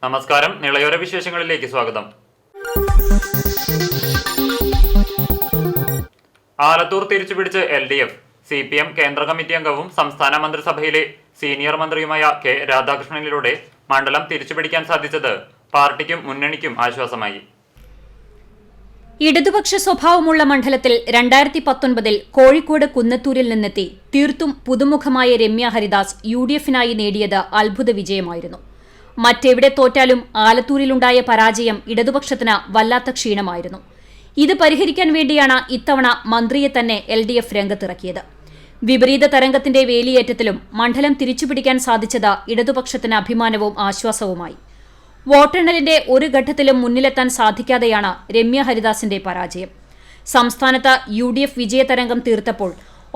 നമസ്കാരം. നിളയോര വിശേഷങ്ങളിലേക്ക് സ്വാഗതം. ആലത്തൂർ തിരിച്ചുപിടിച്ച് LDF. CPM കേന്ദ്ര കമ്മിറ്റി അംഗവും സംസ്ഥാന മന്ത്രിസഭയിലെ സീനിയർ മന്ത്രിയുമായ K. രാധാകൃഷ്ണനിലൂടെ മണ്ഡലം തിരിച്ചുപിടിക്കാൻ സാധിച്ചത് പാർട്ടിക്കും മുന്നണിക്കും ആശ്വാസമായി. ഇടതുപക്ഷ സ്വഭാവമുള്ള മണ്ഡലത്തിൽ 2019 കോഴിക്കോട് കുന്നത്തൂരിൽ നിന്നെത്തി തീർത്തും പുതുമുഖമായ രമ്യ ഹരിദാസ് UDF-നായി നേടിയത് അത്ഭുത വിജയമായിരുന്നു. മറ്റെവിടെ തോറ്റാലും ആലത്തൂരിലുണ്ടായ പരാജയം ഇടതുപക്ഷത്തിന് വല്ലാത്ത ക്ഷീണമായിരുന്നു. ഇത് പരിഹരിക്കാൻ വേണ്ടിയാണ് ഇത്തവണ മന്ത്രിയെ തന്നെ LDF രംഗത്തിറക്കിയത്. വിപരീത തരംഗത്തിന്റെ വേലിയേറ്റത്തിലും മണ്ഡലം തിരിച്ചുപിടിക്കാൻ സാധിച്ചത് ഇടതുപക്ഷത്തിന് അഭിമാനവും ആശ്വാസവുമായി. വോട്ടെണ്ണലിന്റെ ഒരു ഘട്ടത്തിലും മുന്നിലെത്താൻ സാധിക്കാതെയാണ് രമ്യ ഹരിദാസിന്റെ പരാജയം. സംസ്ഥാനത്ത് UDF വിജയതരംഗം തീർത്തപ്പോൾ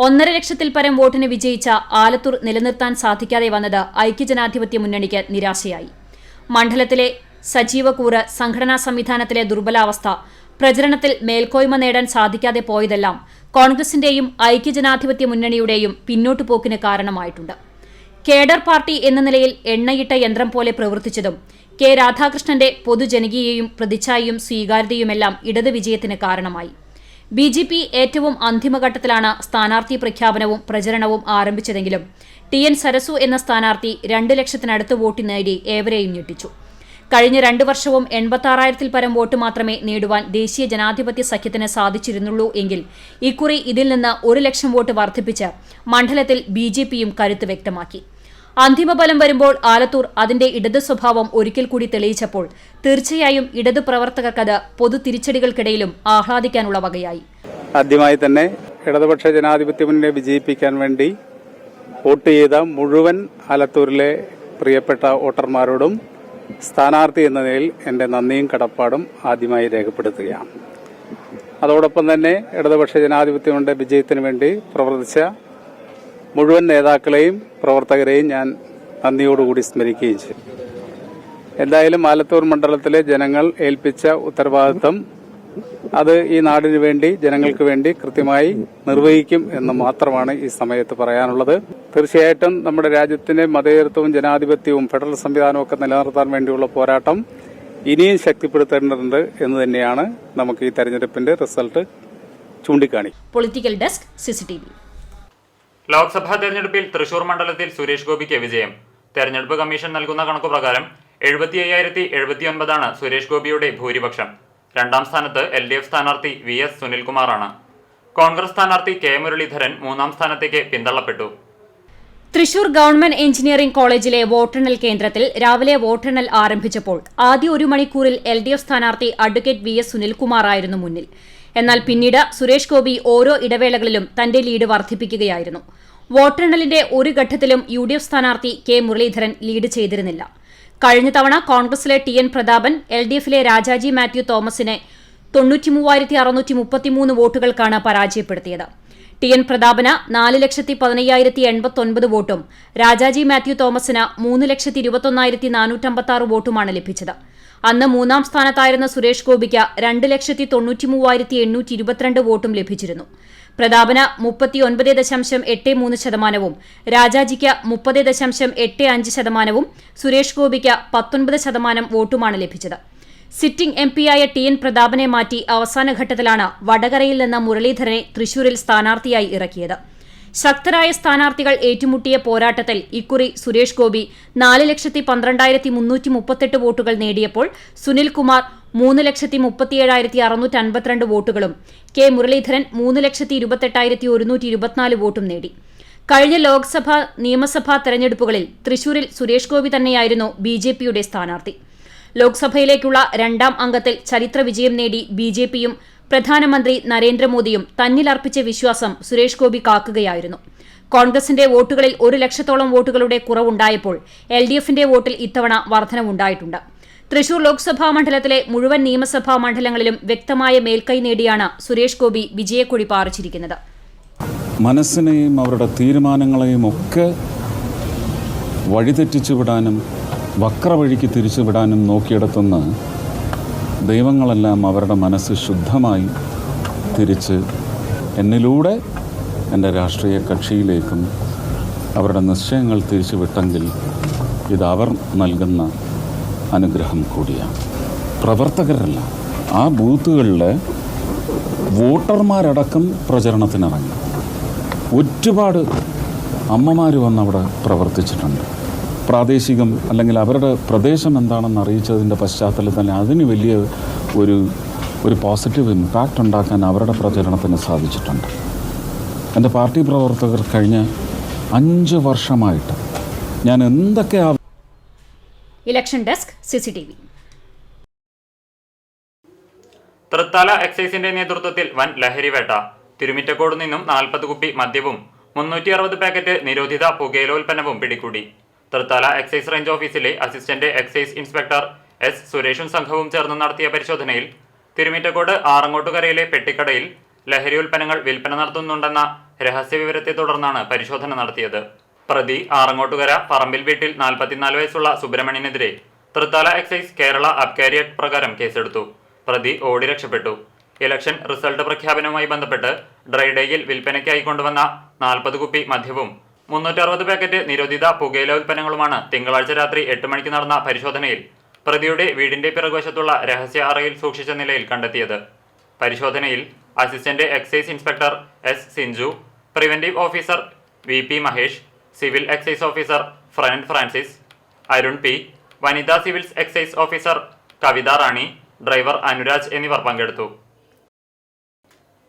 1.5 ലക്ഷത്തിൽ പരം വോട്ടിന് വിജയിച്ച ആലത്തൂർ നിലനിർത്താൻ സാധിക്കാതെ വന്നത് ഐക്യജനാധിപത്യ മുന്നണിക്ക് നിരാശയായി. മണ്ഡലത്തിലെ സജീവകൂറ്, സംഘടനാ സംവിധാനത്തിലെ ദുർബലാവസ്ഥ, പ്രചരണത്തിൽ മേൽക്കോയ്മ നേടാൻ സാധിക്കാതെ പോയതെല്ലാം കോൺഗ്രസിന്റെയും ഐക്യജനാധിപത്യ മുന്നണിയുടെയും പിന്നോട്ടുപോക്കിന് കാരണമായിട്ടുണ്ട്. കേഡർ പാർട്ടി എന്ന നിലയിൽ എണ്ണയിട്ട യന്ത്രം പോലെ പ്രവർത്തിച്ചതും K. രാധാകൃഷ്ണന്റെ പൊതുജനകീയയും പ്രതിച്ഛായയും സ്വീകാര്യതയുമെല്ലാം ഇടത് വിജയത്തിന് കാരണമായി. BJP ഏറ്റവും അന്തിമഘട്ടത്തിലാണ് സ്ഥാനാർത്ഥി പ്രഖ്യാപനവും പ്രചരണവും ആരംഭിച്ചതെങ്കിലും TN സരസു എന്ന സ്ഥാനാർത്ഥി 2 ലക്ഷത്തിനടുത്ത് വോട്ട് നേടി ഏവരെയും ഞെട്ടിച്ചു. കഴിഞ്ഞ 2 വർഷവും 86,000-ൽ പരം വോട്ട് മാത്രമേ നേടുവാൻ ദേശീയ ജനാധിപത്യ സഖ്യത്തിന് സാധിച്ചിരുന്നുള്ളൂ എങ്കിൽ ഇക്കുറി ഇതിൽ നിന്ന് 1 ലക്ഷം വോട്ട് വർദ്ധിപ്പിച്ച് മണ്ഡലത്തിൽ BJPയും കരുത്ത് വ്യക്തമാക്കി. അന്തിമഫലം വരുമ്പോൾ ആലത്തൂർ അതിന്റെ ഇടത് സ്വഭാവം ഒരിക്കൽ കൂടി തെളിയിച്ചപ്പോൾ തീർച്ചയായും ഇടത് പ്രവർത്തകർക്കത് പൊതു തിരിച്ചടികൾക്കിടയിലും ആഹ്ലാദിക്കാനുള്ള വകയായി. ആദ്യമായി തന്നെ ഇടതുപക്ഷ ജനാധിപത്യ മുന്നണിയെ വിജയിപ്പിക്കാൻ വേണ്ടി വോട്ട് ചെയ്ത മുഴുവൻ ആലത്തൂരിലെ പ്രിയപ്പെട്ട വോട്ടർമാരോടും സ്ഥാനാർത്ഥി എന്ന നിലയിൽ എന്റെ നന്ദിയും കടപ്പാടും ആദ്യമായി രേഖപ്പെടുത്തുകയാണ്. അതോടൊപ്പം തന്നെ ഇടതുപക്ഷ ജനാധിപത്യ മുന്നണിയുടെ വിജയത്തിന് വേണ്ടി പ്രവർത്തിച്ച മുഴുവൻ നേതാക്കളെയും പ്രവർത്തകരെയും ഞാൻ നന്ദിയോടുകൂടി സ്മരിക്കുകയും ചെയ്യും. എന്തായാലും ആലത്തൂർ മണ്ഡലത്തിലെ ജനങ്ങൾ ഏൽപ്പിച്ച ഉത്തരവാദിത്വം അത് ഈ നാടിനു വേണ്ടി, ജനങ്ങൾക്ക് വേണ്ടി കൃത്യമായി നിർവഹിക്കും എന്ന് മാത്രമാണ് ഈ സമയത്ത് പറയാനുള്ളത്. തീർച്ചയായിട്ടും നമ്മുടെ രാജ്യത്തിന്റെ മതേതരത്വവും ജനാധിപത്യവും ഫെഡറൽ സംവിധാനവും ഒക്കെ നിലനിർത്താൻ വേണ്ടിയുള്ള പോരാട്ടം ഇനിയും ശക്തിപ്പെടുത്തേണ്ടതുണ്ട് എന്ന് തന്നെയാണ് നമുക്ക് ഈ തെരഞ്ഞെടുപ്പിന്റെ റിസൾട്ട് ചൂണ്ടിക്കാണിക്കും. Political desk CCTV. ലോക്സഭാ തെരഞ്ഞെടുപ്പിൽ തൃശൂർ മണ്ഡലത്തിൽ സുരേഷ് ഗോപിക്ക് വിജയം. തെരഞ്ഞെടുപ്പ് കമ്മീഷൻ നൽകുന്ന കണക്കുപ്രകാരം 75,079 സുരേഷ് ഗോപിയുടെ ഭൂരിപക്ഷം. രണ്ടാം സ്ഥാനത്ത് LDF സ്ഥാനാർത്ഥി VS സുനിൽകുമാറാണ്. കോൺഗ്രസ് സ്ഥാനാർത്ഥി K. മുരളീധരൻ 3-ാം സ്ഥാനത്തേക്ക് പിന്തള്ളപ്പെട്ടു. തൃശൂർ ഗവൺമെന്റ് എഞ്ചിനീയറിംഗ് കോളേജിലെ വോട്ടെണ്ണൽ കേന്ദ്രത്തിൽ രാവിലെ വോട്ടെണ്ണൽ ആരംഭിച്ചപ്പോൾ ആദ്യ 1 മണിക്കൂറിൽ LDF സ്ഥാനാർത്ഥി അഡ്വക്കേറ്റ് VS സുനിൽകുമാറായിരുന്നു മുന്നിൽ. എന്നാൽ പിന്നീട് സുരേഷ് ഗോപി ഓരോ ഇടവേളകളിലും തന്റെ ലീഡ് വർദ്ധിപ്പിക്കുകയായിരുന്നു. വോട്ടെണ്ണലിന്റെ ഒരു ഘട്ടത്തിലും UDF സ്ഥാനാർത്ഥി K. മുരളീധരൻ ലീഡ് ചെയ്തിരുന്നില്ല. കഴിഞ്ഞ തവണ കോൺഗ്രസിലെ TN പ്രതാപൻ LDF-ലെ രാജാജി മാത്യു തോമസിനെ 93,633 വോട്ടുകൾക്കാണ് പരാജയപ്പെടുത്തിയത്. TN പ്രതാപന് 4,15,089 വോട്ടും രാജാജി മാത്യു തോമസിന് 3,21,456 വോട്ടുമാണ് ലഭിച്ചത്. അന്ന് 3-ാം സ്ഥാനത്തായിരുന്ന സുരേഷ് ഗോപിക്ക് 2,93,822 വോട്ടും ലഭിച്ചിരുന്നു. പ്രതാപന് 39.83%, രാജാജിക്ക് 30.85%, സുരേഷ് ഗോപിക്ക് 19% വോട്ടുമാണ് ലഭിച്ചത്. സിറ്റിംഗ് MP-യായ TN പ്രതാപനെ മാറ്റി അവസാനഘട്ടത്തിലാണ് വടകരയിൽ നിന്ന് മുരളീധരനെ തൃശൂരിൽ സ്ഥാനാർത്ഥിയായി ഇറക്കിയത്. ശക്തരായ സ്ഥാനാർത്ഥികൾ ഏറ്റുമുട്ടിയ പോരാട്ടത്തിൽ ഇക്കുറി സുരേഷ് ഗോപി 4,12,338 വോട്ടുകൾ നേടിയപ്പോൾ സുനിൽകുമാർ 3,37,652 വോട്ടുകളും K. മുരളീധരൻ 3,28,124 വോട്ടും നേടി. കഴിഞ്ഞ ലോക്സഭാ നിയമസഭാ തെരഞ്ഞെടുപ്പുകളിൽ തൃശൂരിൽ സുരേഷ് ഗോപി തന്നെയായിരുന്നു BJPയുടെ സ്ഥാനാർത്ഥി. ലോക്സഭയിലേക്കുള്ള 2-ാം അംഗത്തിൽ ചരിത്ര വിജയം നേടി BJPയും പ്രധാനമന്ത്രി നരേന്ദ്രമോദിയും തന്നിലർപ്പിച്ച വിശ്വാസം സുരേഷ് ഗോപി കാക്കുകയായിരുന്നു. കോൺഗ്രസിന്റെ വോട്ടുകളിൽ 1 ലക്ഷത്തോളം വോട്ടുകളുടെ കുറവുണ്ടായപ്പോൾ LDF-ന്റെ വോട്ടിൽ ഇത്തവണ വർധനവുണ്ടായിട്ടുണ്ട്. തൃശൂർ ലോക്സഭാ മണ്ഡലത്തിലെ മുഴുവൻ നിയമസഭാ മണ്ഡലങ്ങളിലും വ്യക്തമായ മേൽക്കൈ നേടിയാണ് സുരേഷ് ഗോപി വിജയക്കൊടി പാറിച്ചിരിക്കുന്നത്. മനസ്സിനെയും അവരുടെ തീരുമാനങ്ങളെയും ഒക്കെ വഴിതെറ്റിച്ചുവിടാനും വക്രവഴിക്ക് തിരിച്ചുവിടാനും നോക്കിയെടുത്തുന്ന ദൈവങ്ങളെല്ലാം അവരുടെ മനസ്സ് ശുദ്ധമായി തിരിച്ച് എന്നിലൂടെ എൻ്റെ രാഷ്ട്രീയ കക്ഷിയിലേക്കും അവരുടെ നിശ്ചയങ്ങൾ തിരിച്ചുവിട്ടെങ്കിൽ ഇത് അവർ നൽകുന്ന അനുഗ്രഹം കൂടിയാണ്. പ്രവർത്തകരല്ല, ആ ബൂത്തുകളിലെ വോട്ടർമാരടക്കം പ്രചരണത്തിനിറങ്ങി. ഒരുപാട് അമ്മമാർ വന്നവിടെ പ്രവർത്തിച്ചിട്ടുണ്ട്. പ്രാദേശികം അല്ലെങ്കിൽ അവരുടെ പ്രദേശം എന്താണെന്ന് അറിയിച്ചതിൻ്റെ പശ്ചാത്തലത്തിൽ അതിന് വലിയ ഒരു പോസിറ്റീവ് ഇമ്പാക്റ്റ് ഉണ്ടാക്കാൻ അവരുടെ പ്രചരണത്തിന് സാധിച്ചിട്ടുണ്ട്. എൻ്റെ പാർട്ടി പ്രവർത്തകർ കഴിഞ്ഞ 5 വർഷമായിട്ട് ഞാൻ എന്തൊക്കെയാ. Election desk CCTV. തൃത്താല എക്സൈസിന്റെ നേതൃത്വത്തിൽ വൻ ലഹരിവേട്ട. തിരുമിറ്റക്കോട് നിന്നും 40 കുപ്പി മദ്യവും 360 പാക്കറ്റ് നിരോധിത പുകയിലോൽപ്പന്നവും പിടികൂടി. തൃത്താല എക്സൈസ് റേഞ്ച് ഓഫീസിലെ അസിസ്റ്റന്റ് എക്സൈസ് ഇൻസ്പെക്ടർ S. സുരേഷും സംഘവും ചേർന്ന് നടത്തിയ പരിശോധനയിൽ തിരുമിറ്റക്കോട് ആറങ്ങോട്ടുകരയിലെ പെട്ടിക്കടയിൽ ലഹരി ഉൽപ്പന്നങ്ങൾ വിൽപ്പന നടത്തുന്നുണ്ടെന്ന രഹസ്യവിവരത്തെ തുടർന്നാണ് പരിശോധന നടത്തിയത്. പ്രതി ആറങ്ങോട്ടുകര പറമ്പിൽ വീട്ടിൽ 44 വയസ്സുള്ള സുബ്രഹ്മണ്യനെതിരെ തൃത്താല എക്സൈസ് കേരള അബ്കാരി ആക്ട് പ്രകാരം കേസെടുത്തു. പ്രതി ഓടി രക്ഷപ്പെട്ടു. ഇലക്ഷൻ റിസൾട്ട് പ്രഖ്യാപനവുമായി ബന്ധപ്പെട്ട് ഡ്രൈഡേയിൽ വിൽപ്പനയ്ക്കായി കൊണ്ടുവന്ന 40 കുപ്പി മദ്യവും 360 പാക്കറ്റ് നിരോധിത പുകയില ഉൽപ്പന്നങ്ങളുമാണ് തിങ്കളാഴ്ച രാത്രി 8 മണിക്ക് നടന്ന പരിശോധനയിൽ പ്രതിയുടെ വീടിന്റെ പിറകുവശത്തുള്ള രഹസ്യ അറയിൽ സൂക്ഷിച്ച നിലയിൽ കണ്ടെത്തിയത്. പരിശോധനയിൽ assistant excise inspector S. Sinju, preventive officer VP Mahesh, civil excise officer Francis, Arun P, വനിതാ സിവിൽ എക്സൈസ് ഓഫീസർ കവിത റാണി, ഡ്രൈവർ അനുരാജ് എന്നിവർ പങ്കെടുത്തു.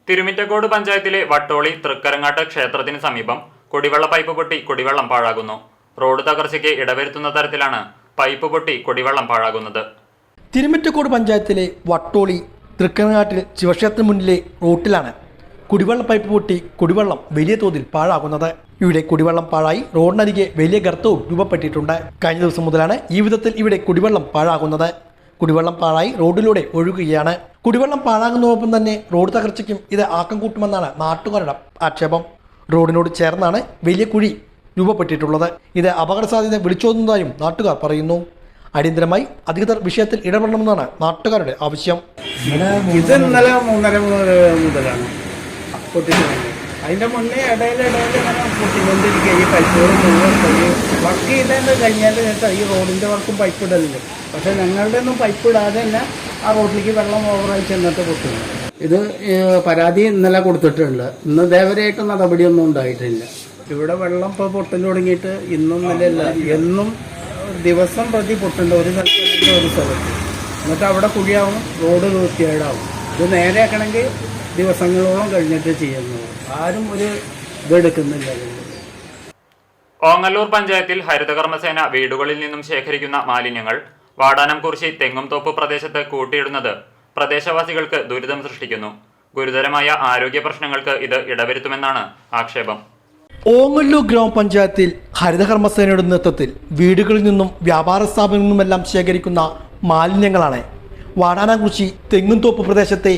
തിരുമിറ്റക്കോട് പഞ്ചായത്തിലെ വട്ടോളി തൃക്കരങ്ങാട്ട് ക്ഷേത്രത്തിന് സമീപം കുടിവെള്ള പൈപ്പ് പൊട്ടി കുടിവെള്ളം പാഴാകുന്നു. റോഡ് തകർച്ചയ്ക്ക് ഇടവരുത്തുന്ന തരത്തിലാണ് പൈപ്പ് പൊട്ടി കുടിവെള്ളം പാഴാകുന്നത്. തിരുമിറ്റക്കോട് പഞ്ചായത്തിലെ വട്ടോളി തൃക്കരങ്ങാട്ടിൽ ശിവക്ഷേത്രത്തിന് മുന്നിലെ റോട്ടിലാണ് കുടിവെള്ള പൈപ്പ് പൊട്ടി കുടിവെള്ളം വലിയ തോതിൽ പാഴാകുന്നത്. ഇവിടെ കുടിവെള്ളം പാഴായി റോഡിനരികെ വലിയ ഗർത്തവും രൂപപ്പെട്ടിട്ടുണ്ട്. കഴിഞ്ഞ ദിവസം മുതലാണ് ഈ വിധത്തിൽ ഇവിടെ കുടിവെള്ളം പാഴാകുന്നത്. കുടിവെള്ളം പാഴായി റോഡിലൂടെ ഒഴുകുകയാണ്. കുടിവെള്ളം പാഴാകുന്നതോടൊപ്പം തന്നെ റോഡ് തകർച്ചയ്ക്കും ഇത് ആക്കം കൂട്ടുമെന്നാണ് നാട്ടുകാരുടെ ആക്ഷേപം. റോഡിനോട് ചേർന്നാണ് വലിയ കുഴി രൂപപ്പെട്ടിട്ടുള്ളത്. ഇത് അപകട സാധ്യത വിളിച്ചോതുന്നതായും നാട്ടുകാർ പറയുന്നു. അടിയന്തരമായി അധികൃതർ വിഷയത്തിൽ ഇടപെടണമെന്നാണ് നാട്ടുകാരുടെ ആവശ്യം. ഇത് ഇന്നലെ 3:30 മുതലാണ് പൊട്ടിക്കുന്നത്. അതിൻ്റെ മുന്നേ ഇടയിൽ ഇങ്ങനെ പൊട്ടിക്കൊണ്ടിരിക്കുക. ഈ പൈപ്പുകൾ മുഴുവൻ വർക്ക് ചെയ്തതിൻ്റെ കഴിഞ്ഞാൽ ഈ റോഡിൻ്റെ വർക്കും പൈപ്പ് ഇടലുണ്ട്. പക്ഷേ ഞങ്ങളുടെ ഒന്നും പൈപ്പ് ഇടാതെ തന്നെ ആ റോഡിലേക്ക് വെള്ളം ഓവറായി ചെന്നിട്ട് പൊട്ടുന്നു. ഇത് പരാതി ഇന്നലെ കൊടുത്തിട്ടുണ്ട്. ഇന്ന് ദേവരായിട്ട് നടപടിയൊന്നും ഉണ്ടായിട്ടില്ല. ഇവിടെ വെള്ളം ഇപ്പോൾ പൊട്ടൽ തുടങ്ങിയിട്ട് ഇന്നും നിലയില്ല. എന്നും ദിവസം പ്രതി പൊട്ടുണ്ട്. ഒരു സ്ഥലത്ത് ഒരു സ്ഥലത്ത് എന്നിട്ട് അവിടെ കുഴിയാവും, റോഡ് വൃത്തികേടാവും. ഇത് നേരെയാക്കണമെങ്കിൽ ദിവസങ്ങളോളം കഴിഞ്ഞിട്ട് ചെയ്യുന്നു. ആരും ഒരു ഇതെടുക്കുന്നില്ല. ഓങ്ങല്ലൂർ പഞ്ചായത്തിൽ ഹരിതകർമ്മസേന വീടുകളിൽ നിന്നും ശേഖരിക്കുന്ന മാലിന്യങ്ങൾ വാടാനംകുറിശി തെങ്ങുംതോപ്പ് പ്രദേശത്ത് കൂട്ടിയിടുന്നത് പ്രദേശവാസികൾക്ക് ദുരിതം സൃഷ്ടിക്കുന്നു. ഗുരുതരമായ ആരോഗ്യ പ്രശ്നങ്ങൾക്ക് ഇത് ഇടവരുത്തുമെന്നാണ് ആക്ഷേപം. ഓങ്ങല്ലൂർ ഗ്രാമപഞ്ചായത്തിൽ ഹരിതകർമ്മസേനയുടെ നേതൃത്വത്തിൽ വീടുകളിൽ നിന്നും വ്യാപാര സ്ഥാപനങ്ങളിൽ നിന്നുമെല്ലാം ശേഖരിക്കുന്ന മാലിന്യങ്ങളാണ് വാടാനംകുറിശി തെങ്ങുംതോപ്പ് പ്രദേശത്തെ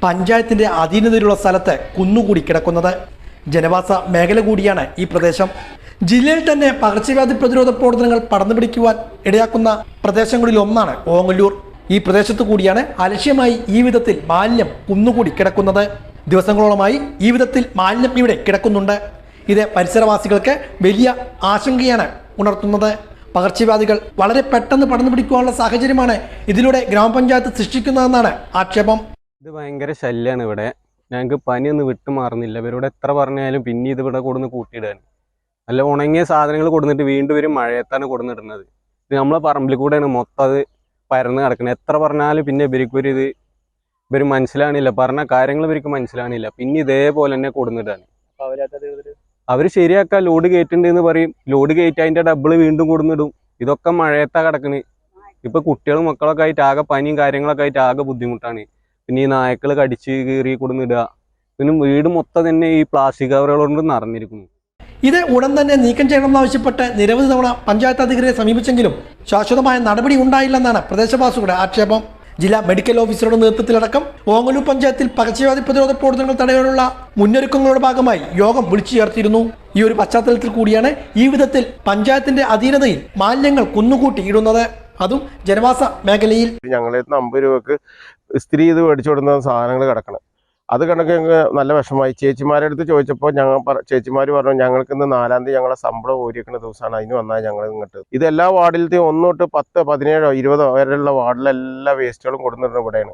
പഞ്ചായത്തിന്റെ അധീനതയിലുള്ള സ്ഥലത്ത് കുന്നുകൂടി കിടക്കുന്നത്. ജനവാസ മേഖല കൂടിയാണ് ഈ പ്രദേശം. ജില്ലയിൽ തന്നെ പകർച്ചവ്യാധി പ്രതിരോധ പ്രവർത്തനങ്ങൾ പടർന്നു പിടിക്കുവാൻ ഇടയാക്കുന്ന പ്രദേശങ്ങളിൽ ഒന്നാണ് ഓങ്ങല്ലൂർ. ഈ പ്രദേശത്തു കൂടിയാണ് അലക്ഷ്യമായി ഈ വിധത്തിൽ മാലിന്യം കുന്നുകൂടി കിടക്കുന്നത്. ദിവസങ്ങളോളമായി ഈ വിധത്തിൽ മാലിന്യം ഇവിടെ കിടക്കുന്നുണ്ട്. ഇത് പരിസരവാസികൾക്ക് വലിയ ആശങ്കയാണ് ഉണർത്തുന്നത്. പകർച്ചവ്യാധികൾ വളരെ പെട്ടെന്ന് പടർന്നു പിടിക്കുവാനുള്ള സാഹചര്യമാണ് ഇതിലൂടെ ഗ്രാമപഞ്ചായത്ത് സൃഷ്ടിക്കുന്നതെന്നാണ് ആക്ഷേപം. ഇത് ഭയങ്കര ശല്യമാണ് ഇവിടെ. ഞങ്ങൾക്ക് പനിയൊന്നും വിട്ടുമാറുന്നില്ല. ഇവരോട് എത്ര പറഞ്ഞാലും പിന്നെ ഇത് ഇവിടെ കൊടുന്ന് കൂട്ടിയിടാൻ. നല്ല ഉണങ്ങിയ സാധനങ്ങൾ കൊടുത്തിട്ട് വീണ്ടും ഇവർ മഴയത്താണ് കൊടുന്നിടുന്നത്. ഇത് നമ്മളെ പറമ്പിൽ കൂടെയാണ് മൊത്തം അത് പരന്ന് കിടക്കുന്നത്. എത്ര പറഞ്ഞാലും പിന്നെ ഇവർ മനസ്സിലാണില്ല. പറഞ്ഞ കാര്യങ്ങൾ ഇവർക്ക് മനസ്സിലാണില്ല. പിന്നെ ഇതേപോലെ തന്നെ കൊടുന്നിടാണ്. അവർ ശരിയാക്കാൻ ലോഡ് കയറ്റുണ്ടെന്ന് പറയും. ലോഡ് കയറ്റി അതിൻ്റെ ഡബിൾ വീണ്ടും കൊടുന്നിടും. ഇതൊക്കെ മഴയത്താണ് കിടക്കുന്നത്. ഇപ്പോൾ കുട്ടികളും മക്കളൊക്കെ ആയിട്ട് ആകെ പനിയും കാര്യങ്ങളൊക്കെ ആയിട്ട് ആകെ ബുദ്ധിമുട്ടാണ്. പിന്നെ ഈ നായ്ക്കൾ കടിച്ച് കീറി കൊടുന്നിടുക. പിന്നെ വീട് മൊത്തം തന്നെ ഈ പ്ലാസ്റ്റിക് കവറുകൾ കൊണ്ട് നിറഞ്ഞിരിക്കുന്നു. ഇത് ഉടൻ തന്നെ നീക്കം ചെയ്യണമെന്നാവശ്യപ്പെട്ട് നിരവധി തവണ പഞ്ചായത്ത് അധികൃതരെ സമീപിച്ചെങ്കിലും ശാശ്വതമായ നടപടി ഉണ്ടായില്ലെന്നാണ് പ്രദേശവാസികളുടെ ആക്ഷേപം. ജില്ലാ മെഡിക്കൽ ഓഫീസറുടെ നേതൃത്വത്തിലടക്കം ഓങ്ങല്ലൂർ പഞ്ചായത്തിൽ പകർച്ചവ്യാധി പ്രതിരോധ പ്രവർത്തനങ്ങൾ തടയാനുള്ള മുന്നൊരുക്കങ്ങളുടെ ഭാഗമായി യോഗം വിളിച്ചു ചേർത്തിരുന്നു. ഈ ഒരു പശ്ചാത്തലത്തിൽ കൂടിയാണ് ഈ വിധത്തിൽ പഞ്ചായത്തിന്റെ അധീനതയിൽ മാലിന്യങ്ങൾ കുന്നുകൂട്ടി ഇടുന്നത്, അതും ജനവാസ മേഖലയിൽ. ഞങ്ങളെ 50 രൂപക്ക് ഇസ്തിരി ചെയ്ത് മേടിച്ചു കൊടുക്കുന്ന സാധനങ്ങൾ കിടക്കണം. അത് കണക്ക് ഞങ്ങൾക്ക് നല്ല വിഷമമായി. ചേച്ചിമാരുടെ അടുത്ത് ചോദിച്ചപ്പോൾ ചേച്ചിമാർ പറഞ്ഞു ഞങ്ങൾക്ക് ഇന്ന് 4-ാം തീയതി ഞങ്ങളെ ശമ്പളം ഊരിക്കുന്ന ദിവസമാണ്, അതിന് വന്നാൽ ഞങ്ങൾ ഇങ്ങോട്ട്. ഇത് എല്ലാ വാർഡിലത്തെയും 1 തൊട്ട് 10, 17, 20 വരെയുള്ള വാർഡിലെല്ലാ വേസ്റ്റുകളും കൊടുത്തിട്ടുണ്ട് ഇവിടെയാണ്.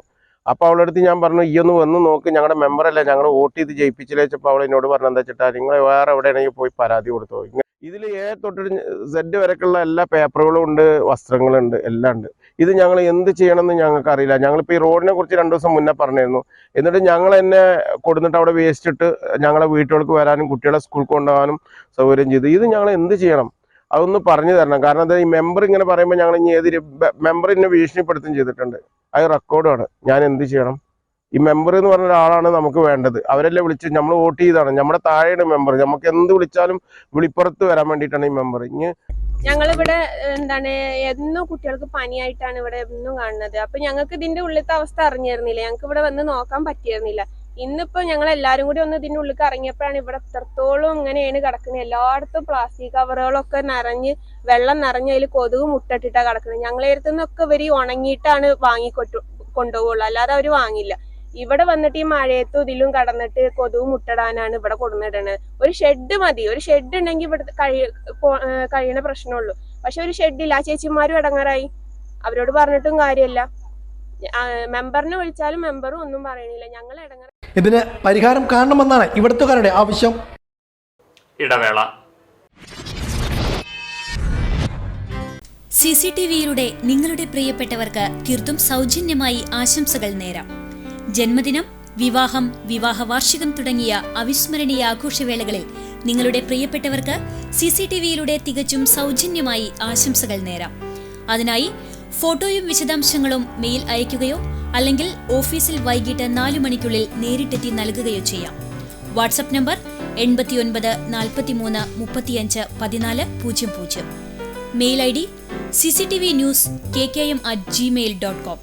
അപ്പോൾ അവളുടെ അടുത്ത് ഞാൻ പറഞ്ഞു ഈ ഒന്ന് വന്ന് നോക്ക്, ഞങ്ങളുടെ മെമ്പറല്ല, ഞങ്ങൾ വോട്ട് ചെയ്ത് ജയിപ്പിച്ചില്ല വെച്ചപ്പോൾ അവൾ എന്നോട് പറഞ്ഞ എന്താ വെച്ചിട്ടാ നിങ്ങൾ വേറെ എവിടെയാണെങ്കിൽ പോയി പരാതി കൊടുത്തോ. ഇതിൽ A തൊട്ട് Z വരെക്കുള്ള എല്ലാ പേപ്പറുകളും ഉണ്ട്, വസ്ത്രങ്ങളുണ്ട്, എല്ലാം ഉണ്ട്. ഇത് ഞങ്ങൾ എന്ത് ചെയ്യണമെന്ന് ഞങ്ങൾക്ക് അറിയില്ല. ഞങ്ങളിപ്പോൾ ഈ റോഡിനെ കുറിച്ച് 2 ദിവസം മുന്നേ പറഞ്ഞിരുന്നു. എന്നിട്ട് ഞങ്ങൾ എന്നെ കൊടുത്തിട്ട് അവിടെ വേസ്റ്റ് ഇട്ട് ഞങ്ങളെ വീട്ടുകൾക്ക് വരാനും കുട്ടികളെ സ്കൂളിൽ കൊണ്ടുപോകാനും സൗകര്യം ചെയ്തു. ഇത് ഞങ്ങൾ എന്ത് ചെയ്യണം അതൊന്ന് പറഞ്ഞു തരണം. കാരണം എന്താ ഈ മെമ്പർ ഇങ്ങനെ പറയുമ്പോൾ ഞങ്ങൾ ഇനി ഏത് മെമ്പർ എന്നെ ഭീഷണിപ്പെടുത്തും ചെയ്തിട്ടുണ്ട്. അത് റെക്കോർഡാണ്. ഞാൻ എന്ത് ചെയ്യണം? ഈ മെമ്പർ എന്ന് പറഞ്ഞ ഒരാളാണ് നമുക്ക് വേണ്ടത്. അവരെല്ലാം വിളിച്ച് നമ്മൾ വോട്ട് ചെയ്താണ്. നമ്മുടെ താഴെയാണ് മെമ്പർ. നമുക്ക് എന്ത് വിളിച്ചാലും വിളിപ്പുറത്ത് വരാൻ വേണ്ടിയിട്ടാണ് ഈ മെമ്പർ. ഞങ്ങളിവിടെ എന്നും കുട്ടികൾക്ക് പനിയായിട്ടാണ് ഇവിടെ എന്നും കാണുന്നത്. അപ്പൊ ഞങ്ങൾക്ക് ഇതിന്റെ ഉള്ളിലത്തെ അവസ്ഥ അറിഞ്ഞിരുന്നില്ല. ഞങ്ങൾക്ക് ഇവിടെ വന്ന് നോക്കാൻ പറ്റിയിരുന്നില്ല. ഇന്നിപ്പോ ഞങ്ങൾ എല്ലാരും കൂടി ഒന്ന് ഇതിന്റെ ഉള്ളിൽ ഇറങ്ങിയപ്പോഴാണ് ഇവിടെ ഇത്രത്തോളം ഇങ്ങനെയാണ് കിടക്കുന്നത്. എല്ലായിടത്തും പ്ലാസ്റ്റിക് കവറുകളൊക്കെ നിറഞ്ഞ് വെള്ളം നിറഞ്ഞ് അതിൽ കൊതുക് മുട്ടിട്ടാ കിടക്കുന്നത്. ഞങ്ങളെ അടുത്തുനിന്നൊക്കെ ഇവര് ഉണങ്ങിയിട്ടാണ് കൊണ്ടുപോകുള്ളൂ, അല്ലാതെ അവര് വാങ്ങില്ല. ഇവിടെ വന്നിട്ട് ഈ മഴയത്തും ഇതിലും കടന്നിട്ട് കൊതുക് മുട്ടടാനാണ് ഇവിടെ കൊടുന്നിടണത്. ഒരു ഷെഡ് മതി. ഒരു ഷെഡ് ഉണ്ടെങ്കിൽ ഇവിടെ കഴിയണ പ്രശ്നമുള്ളൂ. പക്ഷെ ഒരു ഷെഡില്ല. ആ ചേച്ചിമാരും ഇടങ്ങാറായി. അവരോട് പറഞ്ഞിട്ടും കാര്യമില്ല. മെമ്പറിനെ വിളിച്ചാലും മെമ്പറും ഒന്നും പറയണില്ല. ഞങ്ങൾ ഇടങ്ങാറായി. ഇതിന് പരിഹാരം കാണണമെന്നാണ് ഇവിടുത്തുകാരുടെ ആവശ്യം. ഇടവേള. CCTVയിലൂടെ നിങ്ങളുടെ പ്രിയപ്പെട്ടവർക്ക് തീർത്തും സൗജന്യമായി ആശംസകൾ നേരാം. ജന്മദിനം, വിവാഹം, വിവാഹ വാർഷികം തുടങ്ങിയ അവിസ്മരണീയ ആഘോഷവേളകളിൽ നിങ്ങളുടെ പ്രിയപ്പെട്ടവർക്ക് CCTVയിലൂടെ തികച്ചും സൗജന്യമായി ആശംസകൾ നേരാം. അതിനായി ഫോട്ടോയും വിശദാംശങ്ങളും മെയിൽ അയയ്ക്കുകയോ അല്ലെങ്കിൽ ഓഫീസിൽ വൈകിട്ട് 4 മണിക്കുള്ളിൽ നേരിട്ടെത്തി നൽകുകയോ ചെയ്യാം. WhatsApp number 89 43 35 14 00. Mail ID cctvnews@gmail.com.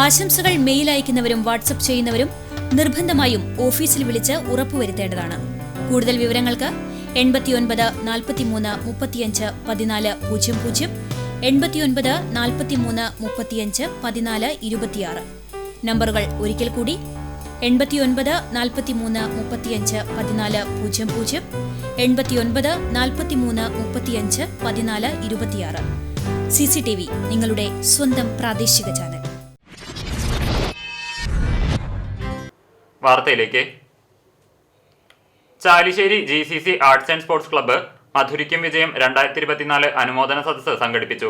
ആശംസകൾ മെയിൽ അയക്കുന്നവരും വാട്സ്ആപ്പ് ചെയ്യുന്നവരും നിർബന്ധമായും ഓഫീസിൽ വിളിച്ച് ഉറപ്പുവരുത്തേണ്ടതാണ്. കൂടുതൽ വിവരങ്ങൾക്ക് 89 43 35 14 00, 89 43 35 14 26. നമ്പറുകൾ ഒരിക്കൽ കൂടി 89 43 35 14 00, 89 43 35 14 26. CCTV, നിങ്ങളുടെ സ്വന്തം പ്രാദേശിക ചാനൽ. വാർത്തയിലേക്ക്. Chalissery GCC arts and sports club മധുരിക്കും വിജയം 2024 അനുമോദന സദസ്സ് സംഘടിപ്പിച്ചു.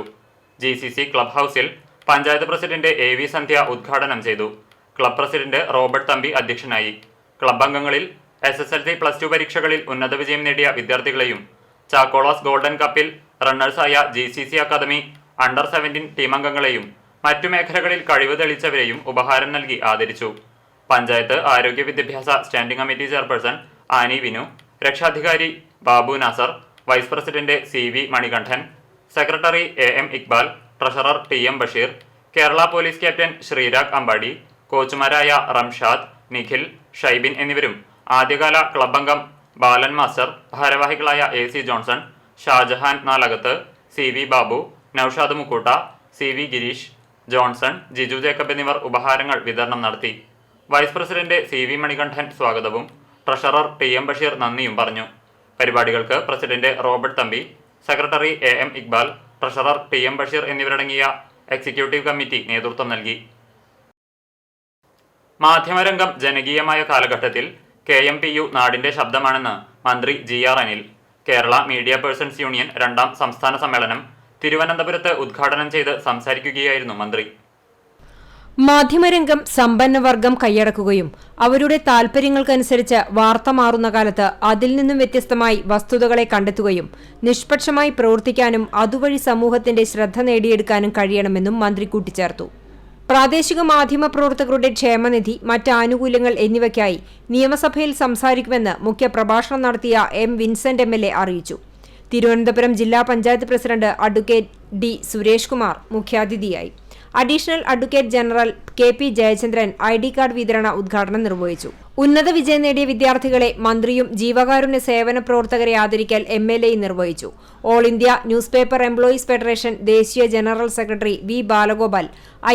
GCC ക്ലബ് ഹൗസിൽ പഞ്ചായത്ത് പ്രസിഡന്റ് AV സന്ധ്യ ഉദ്ഘാടനം ചെയ്തു. ക്ലബ് പ്രസിഡന്റ് റോബർട്ട് തമ്പി അധ്യക്ഷനായി. ക്ലബ് അംഗങ്ങളിൽ SSLC +2 പരീക്ഷകളിൽ ഉന്നത വിജയം നേടിയ വിദ്യാർത്ഥികളെയും ചാക്കോളാസ് ഗോൾഡൻ കപ്പിൽ റണ്ണേഴ്സായ GCC അക്കാദമി അണ്ടർ 17 ടീമംഗങ്ങളെയും മറ്റു മേഖലകളിൽ കഴിവ് തെളിയിച്ചവരെയും ഉപഹാരം നൽകി ആദരിച്ചു. പഞ്ചായത്ത് ആരോഗ്യ വിദ്യാഭ്യാസ standing committee chairperson Annie Vinu, രക്ഷാധികാരി Babu Nasar, vice president CV Manikandan, secretary AM Iqbal, treasurer TM Basheer, Kerala police captain Sreerag Ambadi, കോച്ചുമാരായ റംഷാദ്, നിഖിൽ, ഷൈബിൻ എന്നിവരും ആദ്യകാല ക്ലബ് അംഗം ബാലൻ മാസ്റ്റർ, ഭാരവാഹികളായ AC Johnson, Shajahan Nalakath, CV Babu, Noushad Mukkoota, CV Gireesh, Johnson, Jiju Jacob എന്നിവർ ഉപഹാരങ്ങൾ വിതരണം നടത്തി. വൈസ് പ്രസിഡന്റ് CV മണികണ്ഠൻ സ്വാഗതവും ട്രഷറർ TM ബഷീർ നന്ദിയും പറഞ്ഞു. പരിപാടികൾക്ക് president Robert Thampi, secretary AM Iqbal, treasurer TM Basheer എന്നിവരടങ്ങിയ എക്സിക്യൂട്ടീവ് കമ്മിറ്റി നേതൃത്വം നൽകി. മാധ്യമരംഗം ജനകീയമായ കാലഘട്ടത്തിൽ KMPU നാടിന്റെ ശബ്ദമാണെന്ന് മന്ത്രി GR അനിൽ. കേരള മീഡിയ പേഴ്സൺസ് യൂണിയൻ 2ാം സംസ്ഥാന സമ്മേളനം തിരുവനന്തപുരത്ത് ഉദ്ഘാടനം ചെയ്ത് സംസാരിക്കുകയായിരുന്നു മന്ത്രി. മാധ്യമരംഗം സമ്പന്നവർഗം കൈയടക്കുകയും അവരുടെ താൽപര്യങ്ങൾക്കനുസരിച്ച് വാർത്ത മാറുന്ന കാലത്ത് അതിൽ നിന്നും വ്യത്യസ്തമായി വസ്തുതകളെ കണ്ടെത്തുകയും നിഷ്പക്ഷമായി പ്രവർത്തിക്കാനും അതുവഴി സമൂഹത്തിന്റെ ശ്രദ്ധ നേടിയെടുക്കാനും കഴിയണമെന്നും മന്ത്രി കൂട്ടിച്ചേർത്തു. പ്രാദേശിക മാധ്യമ പ്രവർത്തകരുടെ ക്ഷേമനിധി, മറ്റ് ആനുകൂല്യങ്ങൾ എന്നിവയ്ക്കായി നിയമസഭയിൽ സംസാരിക്കുമെന്ന് മുഖ്യപ്രഭാഷണം നടത്തിയ M. വിൻസെന്റ് MLA അറിയിച്ചു. തിരുവനന്തപുരം ജില്ലാ panchayat president advocate D. Suresh Kumar മുഖ്യാതിഥിയായി. Additional advocate general KP Jayachandran ID card വിതരണ ഉദ്ഘാടനം നിർവഹിച്ചു. ഉന്നത വിജയം നേടിയ വിദ്യാർത്ഥികളെ മന്ത്രിയും ജീവകാരുണ്യ സേവന പ്രവർത്തകരെ ആദരിക്കൽ MLA നിർവഹിച്ചു. All India newspaper employees federation ദേശീയ general secretary V. Balagopal,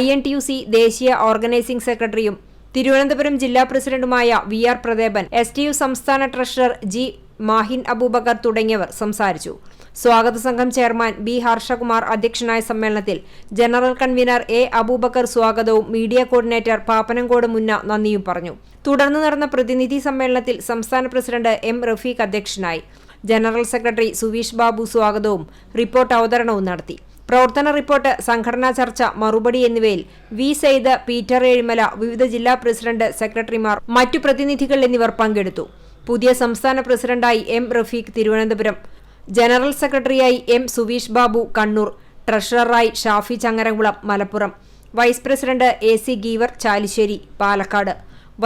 INTUC ദേശീയ ഓർഗനൈസിംഗ് സെക്രട്ടറിയും തിരുവനന്തപുരം ജില്ലാ പ്രസിഡന്റുമായ VR പ്രദേപൻ, STU സംസ്ഥാന ട്രഷറർ G മാഹിൻ അബൂബക്കർ തുടങ്ങിയവർ സംസാരിച്ചു. സ്വാഗത സംഘം ചെയർമാൻ B ഹർഷകുമാർ അധ്യക്ഷനായ സമ്മേളനത്തിൽ ജനറൽ കൺവീനർ A അബൂബക്കർ സ്വാഗതവും മീഡിയ കോർഡിനേറ്റർ പാപ്പനംകോട് മുന്ന നന്ദിയും പറഞ്ഞു. തുടർന്ന് നടന്ന പ്രതിനിധി സമ്മേളനത്തിൽ സംസ്ഥാന പ്രസിഡന്റ് M റഫീഖ് അധ്യക്ഷനായി. ജനറൽ സെക്രട്ടറി സുവീഷ് ബാബു സ്വാഗതവും റിപ്പോർട്ട് അവതരണവും നടത്തി. പ്രവർത്തന റിപ്പോർട്ട്, സംഘടനാ ചർച്ച, മറുപടി എന്നിവയിൽ V സെയ്ദ്, പീറ്റർ ഏഴിമല, വിവിധ ജില്ലാ പ്രസിഡന്റ്, സെക്രട്ടറിമാർ, മറ്റു പ്രതിനിധികൾ എന്നിവർ പങ്കെടുത്തു. പുതിയ സംസ്ഥാന പ്രസിഡന്റായി M റഫീഖ് തിരുവനന്തപുരം, ജനറൽ സെക്രട്ടറിയായി M സുവീഷ് ബാബു കണ്ണൂർ, ട്രഷററായി Shafi Changaramkulam Malappuram, vice president AC Geevar Chalissery Palakkad.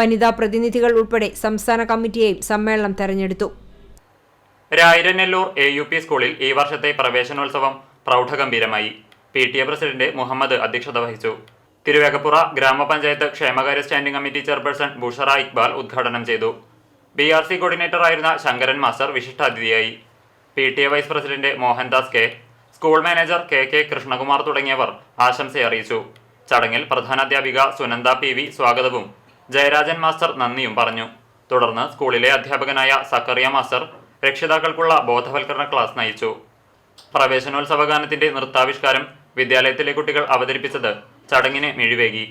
വനിതാ പ്രതിനിധികൾ ഉൾപ്പെടെ സംസ്ഥാന കമ്മിറ്റിയെയും സമ്മേളനം തെരഞ്ഞെടുത്തു. രായിരനെല്ലൂർ AUP സ്കൂളിൽ ഈ വർഷത്തെ പ്രവേശനോത്സവം പ്രൗഢഗംഭീരമായി. PTA പ്രസിഡന്റ് മുഹമ്മദ് അധ്യക്ഷത വഹിച്ചു. തിരുവേഗപ്പുറ ഗ്രാമപഞ്ചായത്ത് ക്ഷേമകാര്യ standing committee chairperson Bushra Iqbal ഉദ്ഘാടനം ചെയ്തു. BRC കോർഡിനേറ്ററായിരുന്ന ശങ്കരൻ മാസ്റ്റർ വിശിഷ്ടാതിഥിയായി. PTA vice president Mohandas K, school manager KK Krishnakumar തുടങ്ങിയവർ ആശംസയറിയിച്ചു. ചടങ്ങിൽ പ്രധാനാധ്യാപിക സുനന്ദ PV സ്വാഗതവും ജയരാജൻ മാസ്റ്റർ നന്ദിയും പറഞ്ഞു. തുടർന്ന് സ്കൂളിലെ അധ്യാപകനായ സക്കറിയ മാസ്റ്റർ രക്ഷിതാക്കൾക്കുള്ള ബോധവൽക്കരണ ക്ലാസ് നയിച്ചു. പ്രവേശനോത്സവ ഗാനത്തിന്റെ നൃത്താവിഷ്കാരം വിദ്യാലയത്തിലെ കുട്ടികൾ അവതരിപ്പിച്ചത് ചടങ്ങിന് മിഴിവേകി.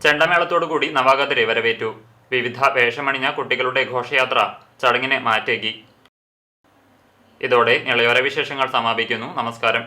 ചെണ്ടമേളത്തോടുകൂടി നവാഗതരെ വരവേറ്റു. വിവിധ വേഷമണിഞ്ഞ കുട്ടികളുടെ ഘോഷയാത്ര ചടങ്ങിനെ മാറ്റേകി. ഇതോടെ ഇളയോര വിശേഷങ്ങൾ സമാപിക്കുന്നു. നമസ്കാരം.